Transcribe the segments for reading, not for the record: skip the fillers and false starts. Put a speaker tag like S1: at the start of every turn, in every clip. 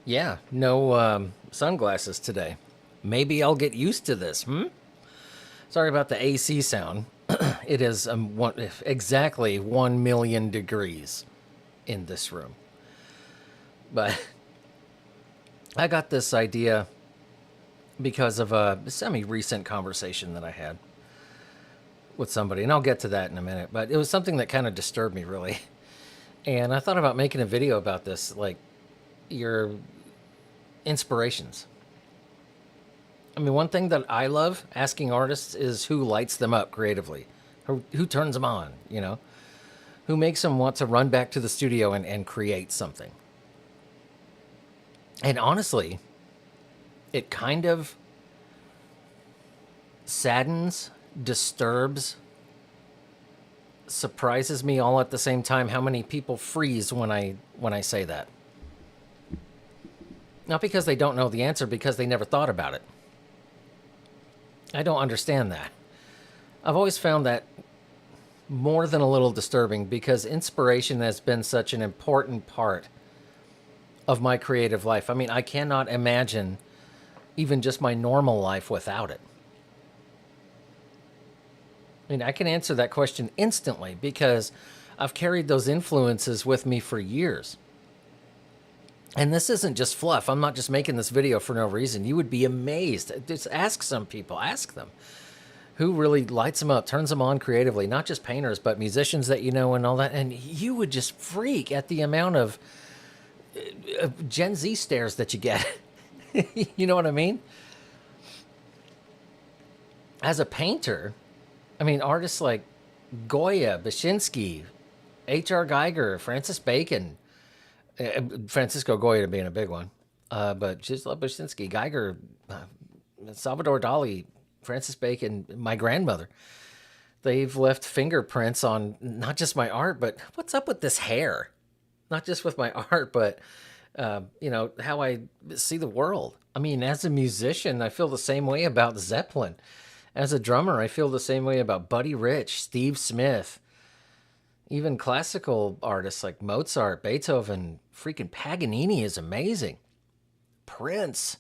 S1: Yeah, no sunglasses today. Maybe I'll get used to this. Sorry about the AC sound. It is exactly 1 million degrees in this room. But I got this idea because of a semi recent conversation that I had with somebody, and I'll get to that in a minute. But it was something that kind of disturbed me, really. And I thought about making a video about this, like your inspirations. I mean, one thing that I love asking artists is who lights them up creatively, who turns them on, who makes them want to run back to the studio and create something. And honestly, it kind of saddens, disturbs, surprises me all at the same time how many people freeze when I say that. Not because they don't know the answer, because they never thought about it. I don't understand that. I've always found that more than a little disturbing because inspiration has been such an important part of my creative life. I mean, I cannot imagine even just my normal life without it. I mean, I can answer that question instantly because I've carried those influences with me for years. And this isn't just fluff. I'm not just making this video for no reason. You would be amazed. Just ask some people, ask them who really lights them up, turns them on creatively, not just painters, but musicians that you know and all that. And you would just freak at the amount of Gen Z stares that you get. You know what I mean? As a painter, I mean, artists like Goya, Bashinsky, H.R. Geiger, Francis Bacon, Francisco Goya being a big one, but Gisela Bashinsky, Geiger, Salvador Dali, Francis Bacon, my grandmother. They've left fingerprints on not just my art, but what's up with this hair? Not just with my art, but how I see the world. I mean, as a musician, I feel the same way about Zeppelin. As a drummer, I feel the same way about Buddy Rich, Steve Smith, even classical artists like Mozart, Beethoven, freaking Paganini is amazing. Prince.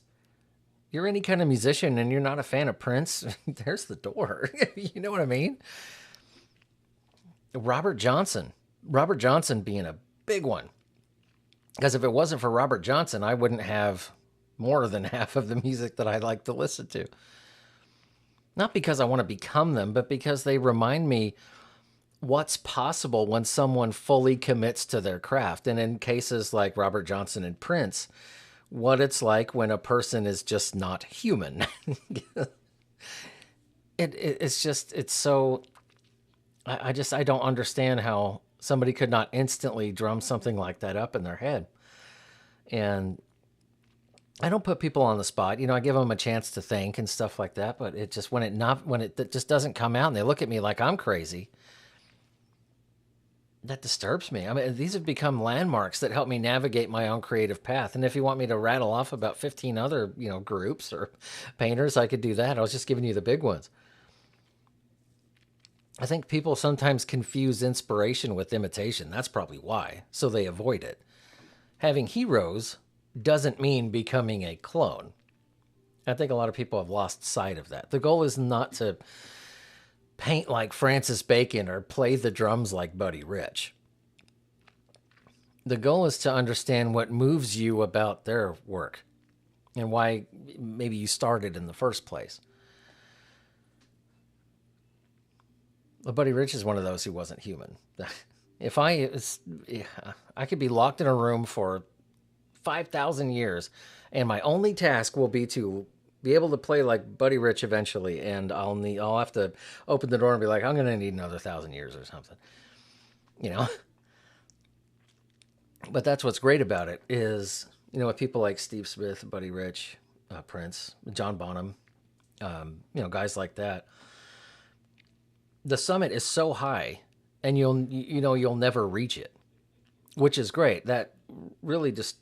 S1: You're any kind of musician and you're not a fan of Prince, there's the door. You know what I mean? Robert Johnson. Robert Johnson being a big one. Because if it wasn't for Robert Johnson, I wouldn't have more than half of the music that I like to listen to. Not because I want to become them, but because they remind me what's possible when someone fully commits to their craft. And in cases like Robert Johnson and Prince, what it's like when a person is just not human. It's so. I don't understand how somebody could not instantly drum something like that up in their head. And I don't put people on the spot. I give them a chance to think and stuff like that. But it just when it just doesn't come out and they look at me like I'm crazy, that disturbs me. I mean, these have become landmarks that help me navigate my own creative path. And if you want me to rattle off about 15 other, groups or painters, I could do that. I was just giving you the big ones. I think people sometimes confuse inspiration with imitation. That's probably why. So they avoid it. Having heroes doesn't mean becoming a clone. I think a lot of people have lost sight of that. The goal is not to paint like Francis Bacon or play the drums like Buddy Rich. The goal is to understand what moves you about their work and why maybe you started in the first place. But Buddy Rich is one of those who wasn't human. If I could be locked in a room for 5,000 years, and my only task will be to be able to play like Buddy Rich eventually, and I'll have to open the door and be like, I'm gonna need another 1,000 years or something, you know. But that's what's great about it is with people like Steve Smith, Buddy Rich, Prince, John Bonham, guys like that. The summit is so high, and you'll never reach it, which is great. That really just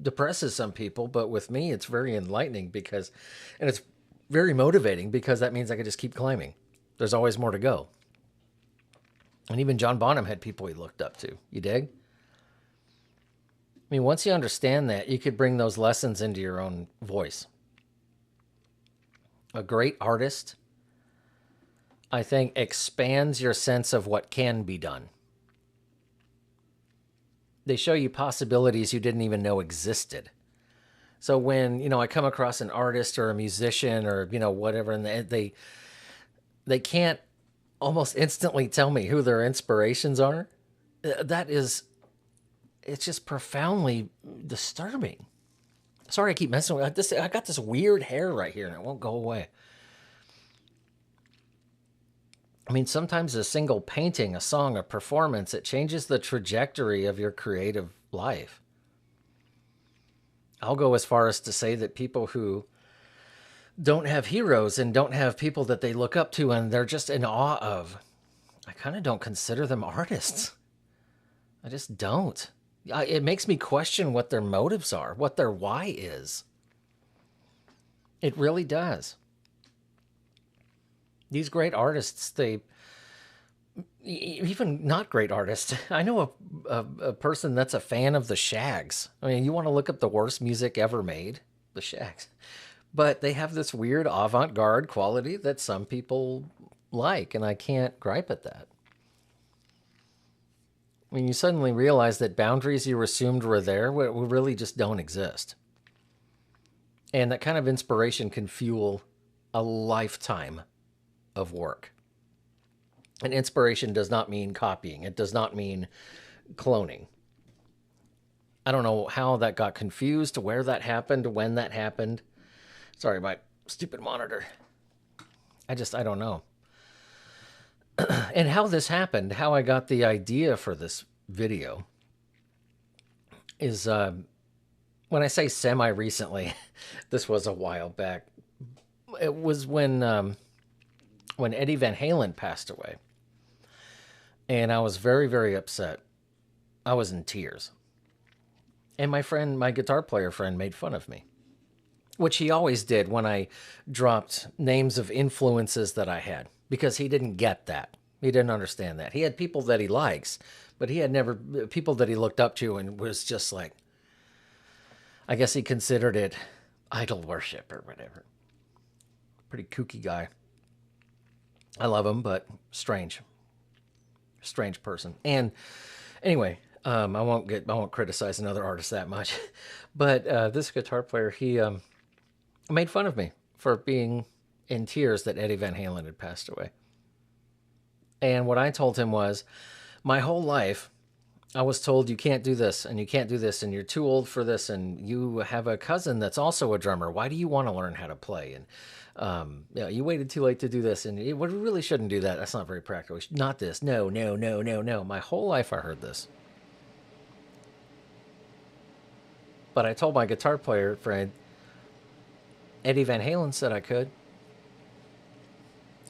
S1: depresses some people, but with me, it's very enlightening and it's very motivating because that means I can just keep climbing. There's always more to go. And even John Bonham had people he looked up to. You dig? I mean, once you understand that, you could bring those lessons into your own voice. A great artist, I think, expands your sense of what can be done. They show you possibilities you didn't even know existed. So when, I come across an artist or a musician or, whatever, and they can't almost instantly tell me who their inspirations are, that is, it's just profoundly disturbing. Sorry, I keep messing with this. I got this weird hair right here and it won't go away. I mean, sometimes a single painting, a song, a performance, it changes the trajectory of your creative life. I'll go as far as to say that people who don't have heroes and don't have people that they look up to and they're just in awe of, I kind of don't consider them artists. I just don't. It makes me question what their motives are, what their why is. It really does. These great artists, even not great artists. I know a person that's a fan of the Shags. I mean, you want to look up the worst music ever made, the Shags. But they have this weird avant-garde quality that some people like, and I can't gripe at that. When you suddenly realize that boundaries you assumed were there really just don't exist. And that kind of inspiration can fuel a lifetime of work. And inspiration does not mean copying. It does not mean cloning. I don't know how that got confused, where that happened, when that happened. Sorry, my stupid monitor. I don't know. And how this happened, how I got the idea for this video is, when I say semi-recently, this was a while back. It was when Eddie Van Halen passed away. And I was very, very upset. I was in tears. And my guitar player friend made fun of me, which he always did when I dropped names of influences that I had, because he didn't get that. He didn't understand that. He had people that he likes, but he had never people that he looked up to and was just like, I guess he considered it idol worship or whatever. Pretty kooky guy. I love him, but strange person. And anyway, I won't criticize another artist that much, but this guitar player, he made fun of me for being in tears that Eddie Van Halen had passed away. And what I told him was, my whole life, I was told you can't do this and you can't do this and you're too old for this and you have a cousin that's also a drummer. Why do you want to learn how to play? And you waited too late to do this, and we really shouldn't do that. That's not very practical. Not this. No. My whole life I heard this. But I told my guitar player friend, Eddie Van Halen said I could.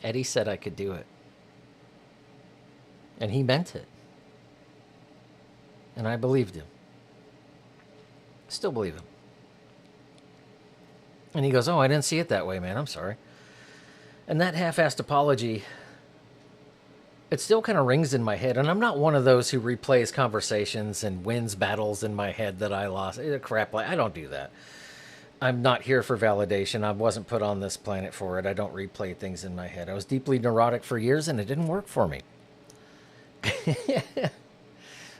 S1: Eddie said I could do it. And he meant it. And I believed him. Still believe him. And he goes, oh, I didn't see it that way, man. I'm sorry. And that half-assed apology, it still kind of rings in my head. And I'm not one of those who replays conversations and wins battles in my head that I lost. Crap, I don't do that. I'm not here for validation. I wasn't put on this planet for it. I don't replay things in my head. I was deeply neurotic for years, and it didn't work for me.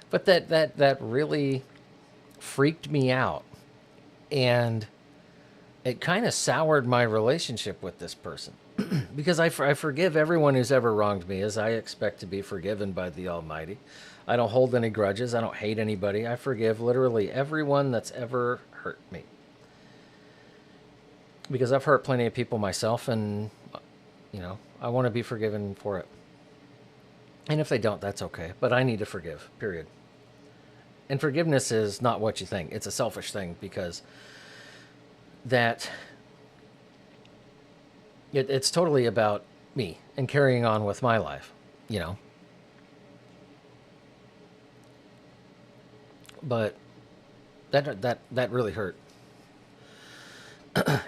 S1: But that really freaked me out. And it kind of soured my relationship with this person. Because I forgive everyone who's ever wronged me, as I expect to be forgiven by the Almighty. I don't hold any grudges. I don't hate anybody. I forgive literally everyone that's ever hurt me. Because I've hurt plenty of people myself, and, I want to be forgiven for it. And if they don't, that's okay. But I need to forgive, period. And forgiveness is not what you think. It's a selfish thing, because it's totally about me and carrying on with my life, But that really hurt.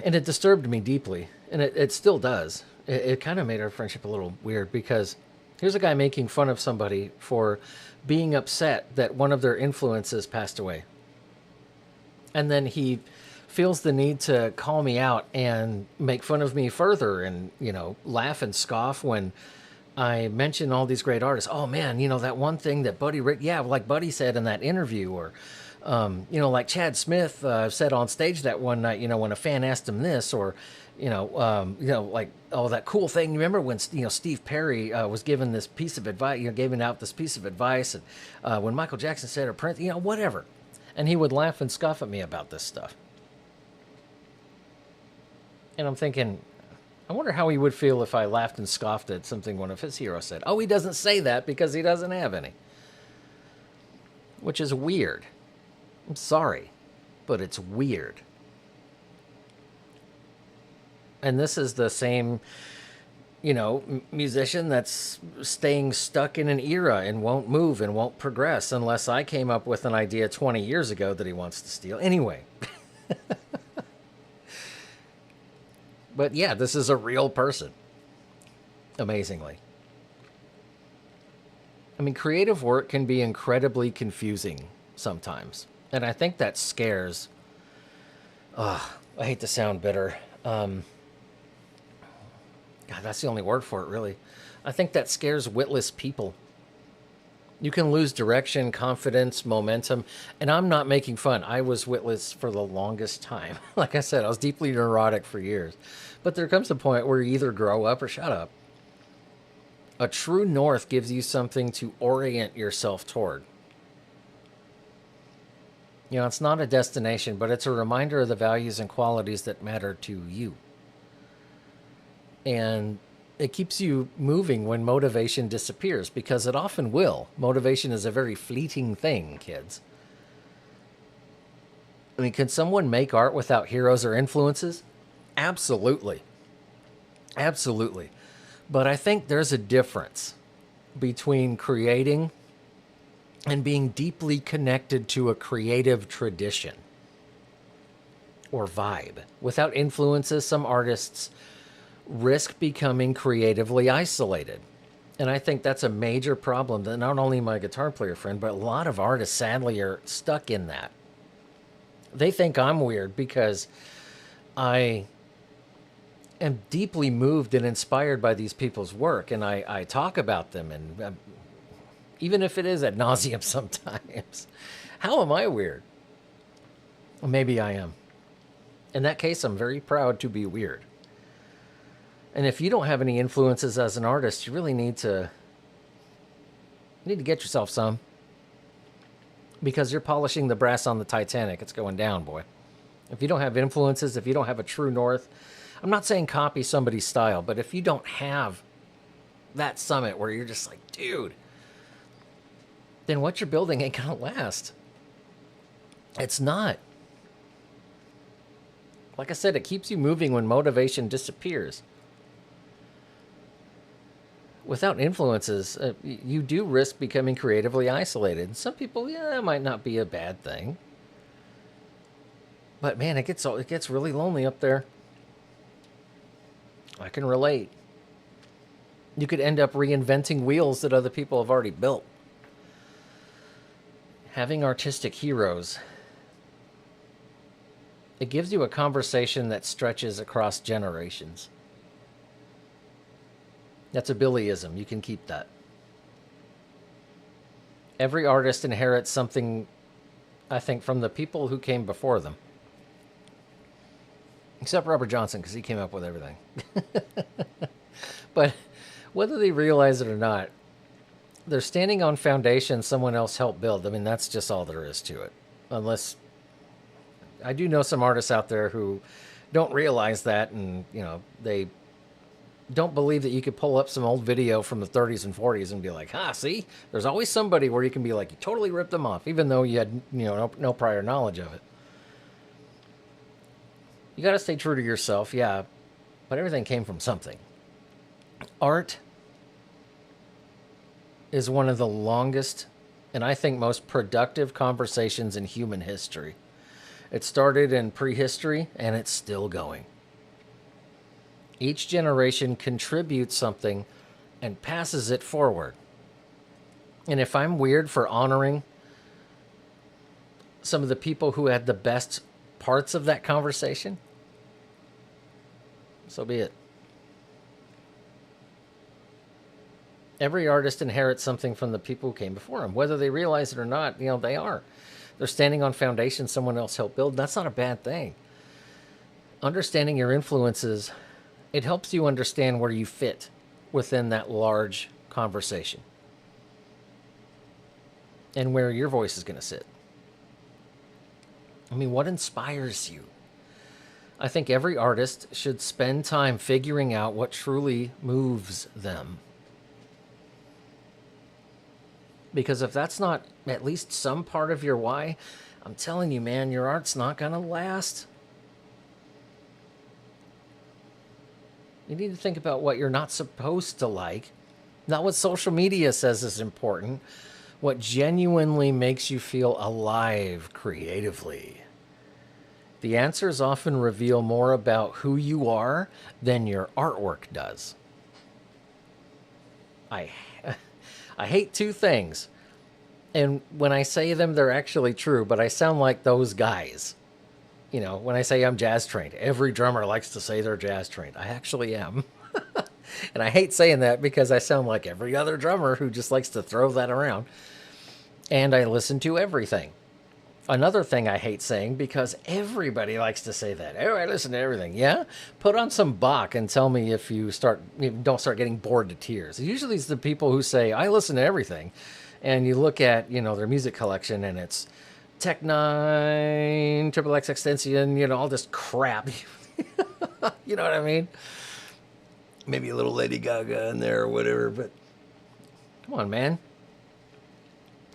S1: And it disturbed me deeply. And it still does. It kind of made our friendship a little weird, because here's a guy making fun of somebody for being upset that one of their influences passed away. And then he feels the need to call me out and make fun of me further and, laugh and scoff when I mention all these great artists. Oh man, that one thing that Buddy Rick, yeah, like Buddy said in that interview, or, like Chad Smith said on stage that one night, when a fan asked him this, or, like, oh, that cool thing. Remember when, Steve Perry was given this piece of advice, giving out this piece of advice, and when Michael Jackson said, or Prince, whatever. And he would laugh and scoff at me about this stuff. And I'm thinking, I wonder how he would feel if I laughed and scoffed at something one of his heroes said. Oh, he doesn't say that because he doesn't have any. Which is weird. I'm sorry, but it's weird. And this is the same, musician that's staying stuck in an era and won't move and won't progress unless I came up with an idea 20 years ago that he wants to steal. Anyway. But yeah, this is a real person. Amazingly. I mean, creative work can be incredibly confusing sometimes. And I think that scares... I hate to sound bitter. God, that's the only word for it, really. I think that scares witless people. You can lose direction, confidence, momentum. And I'm not making fun. I was witless for the longest time. Like I said, I was deeply neurotic for years. But there comes a point where you either grow up or shut up. A true north gives you something to orient yourself toward. It's not a destination, but it's a reminder of the values and qualities that matter to you. And it keeps you moving when motivation disappears, because it often will. Motivation is a very fleeting thing, kids. I mean, can someone make art without heroes or influences? Absolutely. Absolutely. But I think there's a difference between creating and being deeply connected to a creative tradition or vibe. Without influences, some artists risk becoming creatively isolated. And I think that's a major problem that not only my guitar player friend, but a lot of artists sadly are stuck in that. They think I'm weird because I am deeply moved and inspired by these people's work, and I talk about them, and even if it is ad nauseum sometimes. How am I weird? Well, maybe I am. In that case, I'm very proud to be weird. And if you don't have any influences as an artist, you really need to get yourself some. Because you're polishing the brass on the Titanic. It's going down, boy. If you don't have influences, if you don't have a true north, I'm not saying copy somebody's style, but if you don't have that summit where you're just like, dude, then what you're building ain't gonna last. It's not. Like I said, it keeps you moving when motivation disappears. Without influences, you do risk becoming creatively isolated. Some people, that might not be a bad thing. But man, it gets really lonely up there. I can relate. You could end up reinventing wheels that other people have already built. Having artistic heroes, it gives you a conversation that stretches across generations. That's a Billyism. You can keep that. Every artist inherits something, I think, from the people who came before them. Except Robert Johnson, because he came up with everything. But whether they realize it or not, they're standing on foundation someone else helped build. I mean, that's just all there is to it. Unless, I do know some artists out there who don't realize that, and, they don't believe that you could pull up some old video from the 30s and 40s and be like, see, there's always somebody where you can be like, you totally ripped them off, even though you had, no prior knowledge of it. You got to stay true to yourself, yeah, but everything came from something. Art is one of the longest and I think most productive conversations in human history. It started in prehistory and it's still going. Each generation contributes something and passes it forward. And if I'm weird for honoring some of the people who had the best parts of that conversation, so be it. Every artist inherits something from the people who came before them, whether they realize it or not. They are. They're standing on foundation someone else helped build. That's not a bad thing. Understanding your influences, it helps you understand where you fit within that large conversation and where your voice is going to sit. I mean, what inspires you? I think every artist should spend time figuring out what truly moves them. Because if that's not at least some part of your why, I'm telling you, man, your art's not going to last. You need to think about what you're not supposed to like, not what social media says is important, what genuinely makes you feel alive creatively. The answers often reveal more about who you are than your artwork does. I hate two things. And when I say them, they're actually true, but I sound like those guys. When I say I'm jazz trained, every drummer likes to say they're jazz trained. I actually am. And I hate saying that because I sound like every other drummer who just likes to throw that around. And I listen to everything. Another thing I hate saying, because everybody likes to say that. Oh, I listen to everything. Yeah? Put on some Bach and tell me if you don't start getting bored to tears. Usually it's the people who say, I listen to everything. And you look at, their music collection and it's Tech 9, Triple X Extension, all this crap. You know what I mean? Maybe a little Lady Gaga in there or whatever, but come on, man.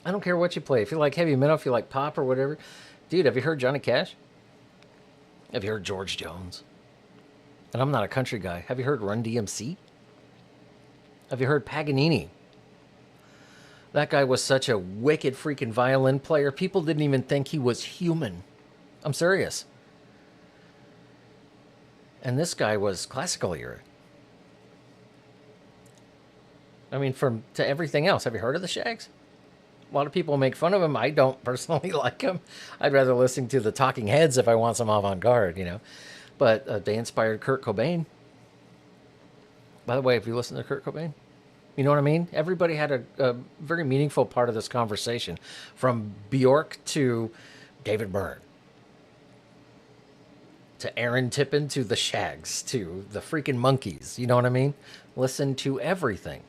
S1: I don't care what you play. If you like heavy metal, if you like pop or whatever. Dude, have you heard Johnny Cash? Have you heard George Jones? And I'm not a country guy. Have you heard Run DMC? Have you heard Paganini? That guy was such a wicked freaking violin player. People didn't even think he was human. I'm serious. And this guy was classical era. I mean, to everything else. Have you heard of the Shags? A lot of people make fun of him. I don't personally like him. I'd rather listen to the Talking Heads if I want some avant-garde, But they inspired Kurt Cobain. By the way, have you listened to Kurt Cobain? You know what I mean? Everybody had a very meaningful part of this conversation. From Bjork to David Byrne. To Aaron Tippin to the Shags to the freaking Monkees. You know what I mean? Listen to everything.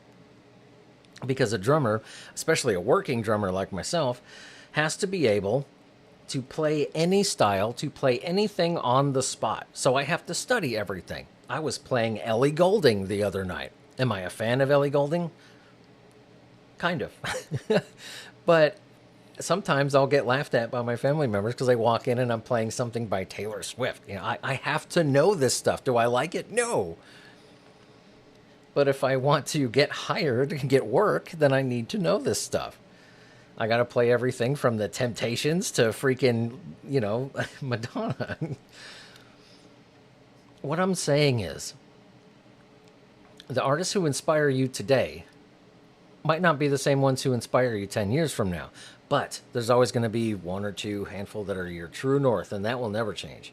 S1: Because a drummer, especially a working drummer like myself, has to be able to play any style, to play anything on the spot. So I have to study everything. I was playing Ellie Goulding the other night. Am I a fan of Ellie Goulding? Kind of. But sometimes I'll get laughed at by my family members because I walk in and I'm playing something by Taylor Swift. I have to know this stuff. Do I like it? No. But if I want to get hired and get work, then I need to know this stuff. I got to play everything from the Temptations to freaking, Madonna. What I'm saying is, the artists who inspire you today might not be the same ones who inspire you 10 years from now. But there's always going to be one or two handful that are your true north, and that will never change.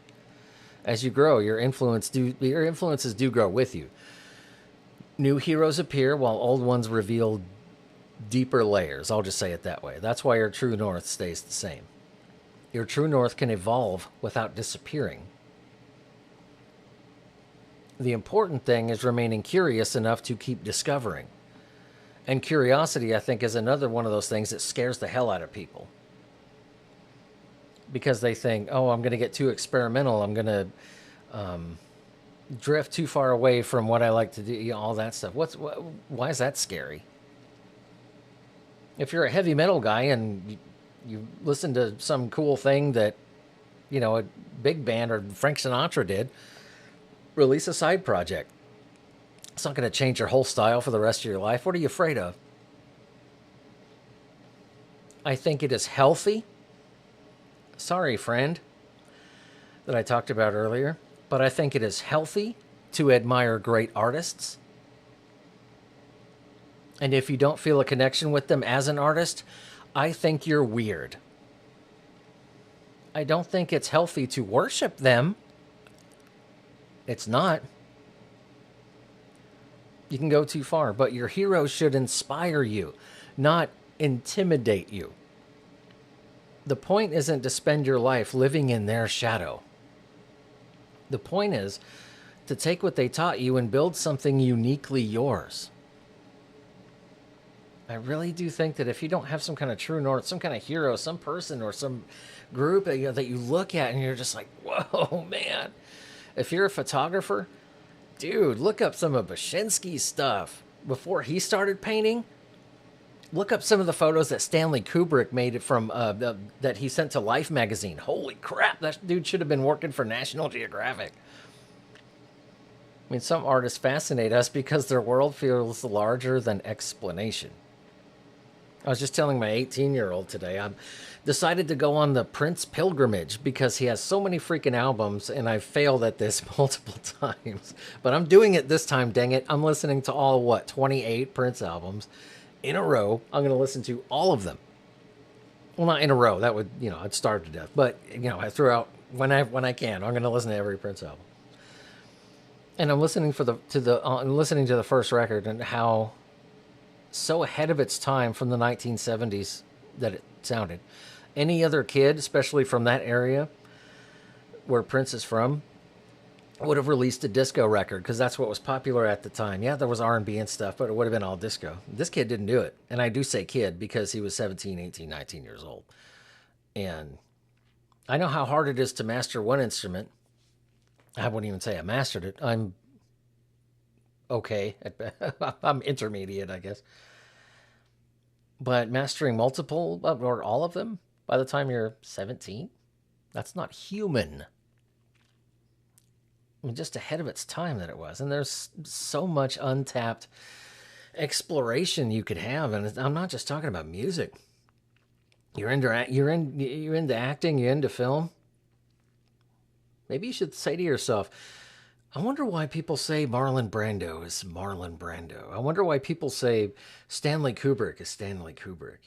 S1: As you grow, your influences do grow with you. New heroes appear while old ones reveal deeper layers. I'll just say it that way. That's why your true north stays the same. Your true north can evolve without disappearing. The important thing is remaining curious enough to keep discovering. And curiosity, I think, is another one of those things that scares the hell out of people. Because they think, oh, I'm going to get too experimental. I'm going to drift too far away from what I like to do, all that stuff. Why is that scary? If you're a heavy metal guy and you listen to some cool thing that, a big band or Frank Sinatra did, release a side project. It's not going to change your whole style for the rest of your life. What are you afraid of? I think it is healthy. Sorry, friend, that I talked about earlier. But I think it is healthy to admire great artists. And if you don't feel a connection with them as an artist, I think you're weird. I don't think it's healthy to worship them. It's not. You can go too far, but your heroes should inspire you, not intimidate you. The point isn't to spend your life living in their shadow. The point is to take what they taught you and build something uniquely yours. I really do think that if you don't have some kind of true north, some kind of hero, some person or some group that you look at and you're just like, whoa, man. If you're a photographer, dude, look up some of Bashinsky's stuff. Before he started painting, look up some of the photos that Stanley Kubrick made from that he sent to Life magazine. Holy crap, that dude should have been working for National Geographic. I mean, some artists fascinate us because their world feels larger than explanation. I was just telling my 18-year-old today, I decided to go on the Prince pilgrimage because he has so many freaking albums, and I've failed at this multiple times. But I'm doing it this time, dang it. I'm listening to all, 28 Prince albums in a row. I'm going to listen to all of them. Well, not in a row. That would, I'd starve to death. But, I threw out when I can. I'm going to listen to every Prince album. And I'm listening listening to the first record and how so ahead of its time from the 1970s that it sounded. Any other kid, especially from that area where Prince is from, would have released a disco record because that's what was popular at the time. Yeah, there was R&B and stuff, but it would have been all disco. This kid didn't do it. And I do say kid because he was 17, 18, 19 years old. And I know how hard it is to master one instrument. I wouldn't even say I mastered it. I'm okay. I'm intermediate, I guess. But mastering multiple or all of them by the time you're 17, that's not human. I mean, just ahead of its time that it was. And there's so much untapped exploration you could have. And I'm not just talking about music. You're into acting, you're into film. Maybe you should say to yourself, I wonder why people say Marlon Brando is Marlon Brando. I wonder why people say Stanley Kubrick is Stanley Kubrick,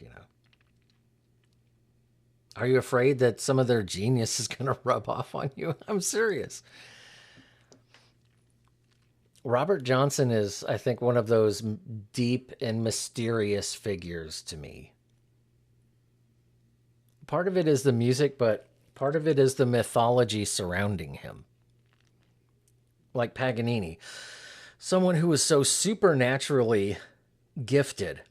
S1: Are you afraid that some of their genius is going to rub off on you? I'm serious. Robert Johnson is, I think, one of those deep and mysterious figures to me. Part of it is the music, but part of it is the mythology surrounding him. Like Paganini, someone who was so supernaturally gifted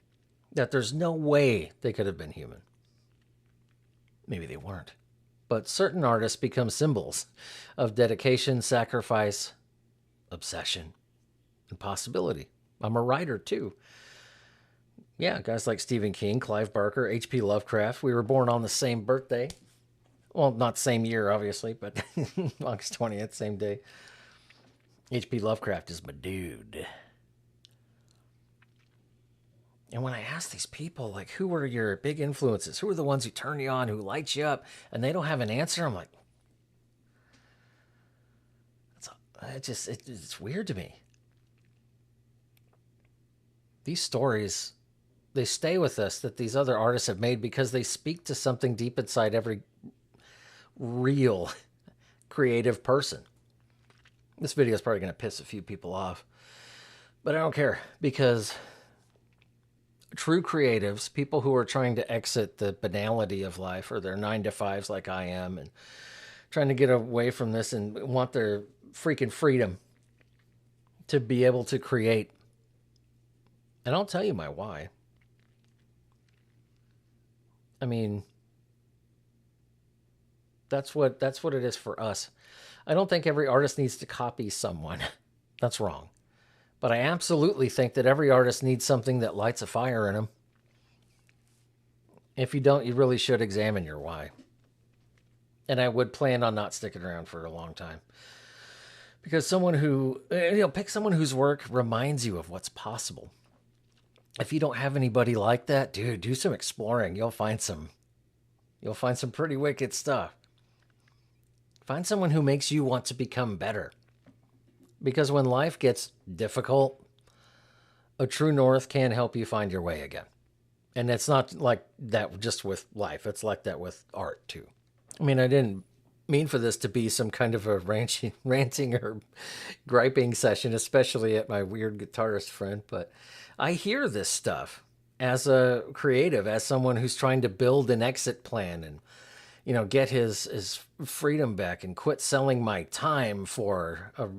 S1: that there's no way they could have been human. Maybe they weren't. But certain artists become symbols of dedication, sacrifice, obsession, and possibility. I'm a writer too. Yeah, guys like Stephen King, Clive Barker, H.P. Lovecraft. We were born on the same birthday. Well, not same year, obviously, but August 20th, same day. H.P. Lovecraft is my dude. And when I ask these people, like, who are your big influences? Who are the ones who turn you on, who light you up? And they don't have an answer. I'm like, it's weird to me. These stories, they stay with us that these other artists have made because they speak to something deep inside every real creative person. This video is probably going to piss a few people off, but I don't care because true creatives, people who are trying to exit the banality of life or their 9-to-5s like I am and trying to get away from this and want their freaking freedom to be able to create. And I'll tell you my why. I mean, that's what it is for us. I don't think every artist needs to copy someone. That's wrong. But I absolutely think that every artist needs something that lights a fire in them. If you don't, you really should examine your why. And I would plan on not sticking around for a long time. Because someone who, pick someone whose work reminds you of what's possible. If you don't have anybody like that, dude, do some exploring. You'll find some pretty wicked stuff. Find someone who makes you want to become better. Because when life gets difficult, a true north can help you find your way again. And it's not like that just with life. It's like that with art too. I mean, I didn't mean for this to be some kind of a ranting or griping session, especially at my weird guitarist friend, but I hear this stuff as a creative, as someone who's trying to build an exit plan and get his freedom back and quit selling my time for a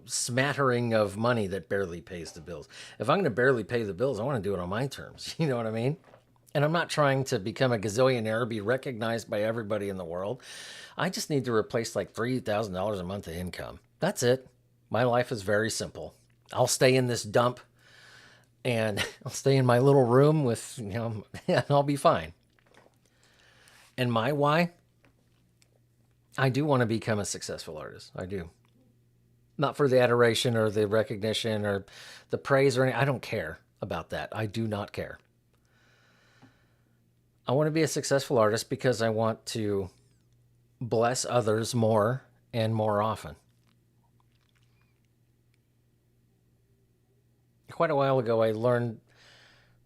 S1: smattering of money that barely pays the bills. If I'm going to barely pay the bills, I want to do it on my terms. You know what I mean? And I'm not trying to become a gazillionaire, be recognized by everybody in the world. I just need to replace like $3,000 a month of income. That's it. My life is very simple. I'll stay in this dump and I'll stay in my little room with, and I'll be fine. And my why? I do want to become a successful artist. I do. Not for the adoration or the recognition or the praise or anything. I don't care about that. I do not care. I want to be a successful artist because I want to bless others more and more often. Quite a while ago, I learned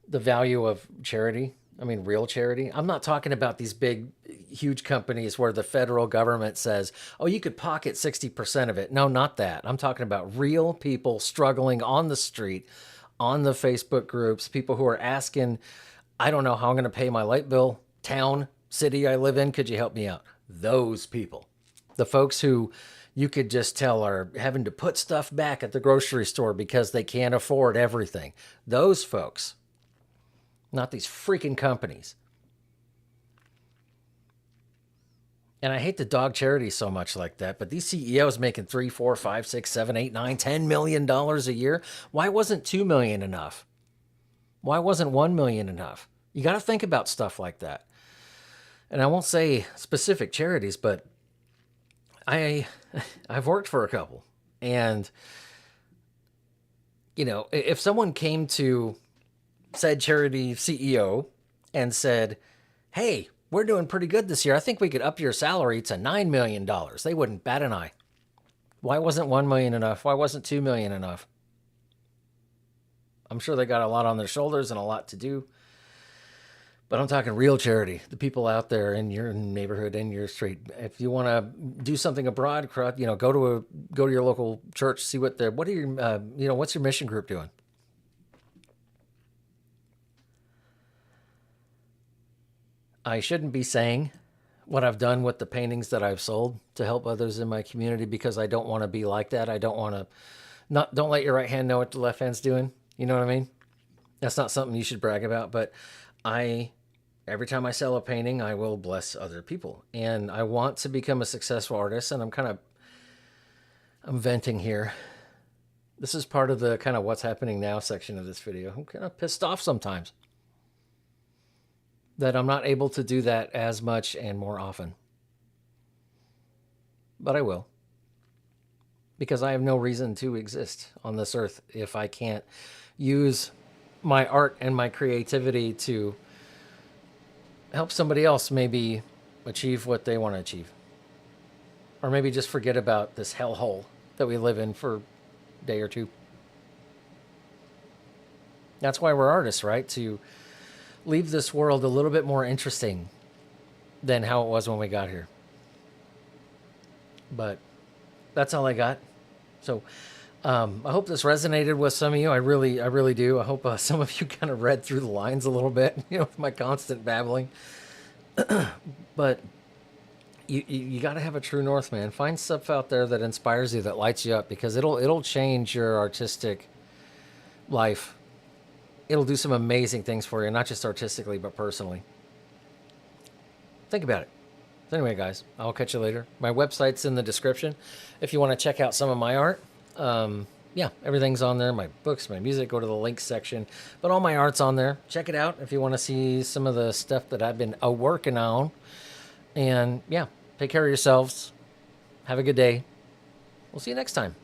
S1: the value of charity. I mean, real charity. I'm not talking about these big, huge companies where the federal government says, oh, you could pocket 60% of it. No, not that. I'm talking about real people struggling on the street, on the Facebook groups, people who are asking, I don't know how I'm going to pay my light bill, town, city I live in. Could you help me out? Those people, the folks who you could just tell are having to put stuff back at the grocery store because they can't afford everything. Those folks. Not these freaking companies. And I hate to dog charity so much like that, but these CEOs making $3, $4, $5, $6, $7, $8, $9, $10 million a year. Why wasn't $2 million enough? Why wasn't $1 million enough? You got to think about stuff like that. And I won't say specific charities, but I've worked for a couple. And, if someone came to said charity CEO and said, hey, we're doing pretty good this year. I think we could up your salary to $9 million. They wouldn't bat an eye. Why wasn't $1 million enough? Why wasn't $2 million enough? I'm sure they got a lot on their shoulders and a lot to do. But I'm talking real charity, the people out there in your neighborhood, in your street. If you want to do something abroad, go to your local church, see what's your mission group doing? I shouldn't be saying what I've done with the paintings that I've sold to help others in my community because I don't want to be like that. I don't want to don't let your right hand know what the left hand's doing. You know what I mean? That's not something you should brag about, but every time I sell a painting, I will bless other people. And I want to become a successful artist, and I'm venting here. This is part of the kind of what's happening now section of this video. I'm kind of pissed off sometimes that I'm not able to do that as much and more often. But I will. Because I have no reason to exist on this earth if I can't use my art and my creativity to help somebody else maybe achieve what they want to achieve. Or maybe just forget about this hellhole that we live in for a day or two. That's why we're artists, right? To leave this world a little bit more interesting than how it was when we got here. But that's all I got. So I hope this resonated with some of you. I really do. I hope some of you kind of read through the lines a little bit, with my constant babbling. But you got to have a true north, man. Find stuff out there that inspires you, that lights you up, because it'll change your artistic life. It'll do some amazing things for you, not just artistically, but personally. Think about it. So anyway, guys, I'll catch you later. My website's in the description. If you want to check out some of my art, everything's on there. My books, my music, go to the links section. But all my art's on there. Check it out if you want to see some of the stuff that I've been working on. And, take care of yourselves. Have a good day. We'll see you next time.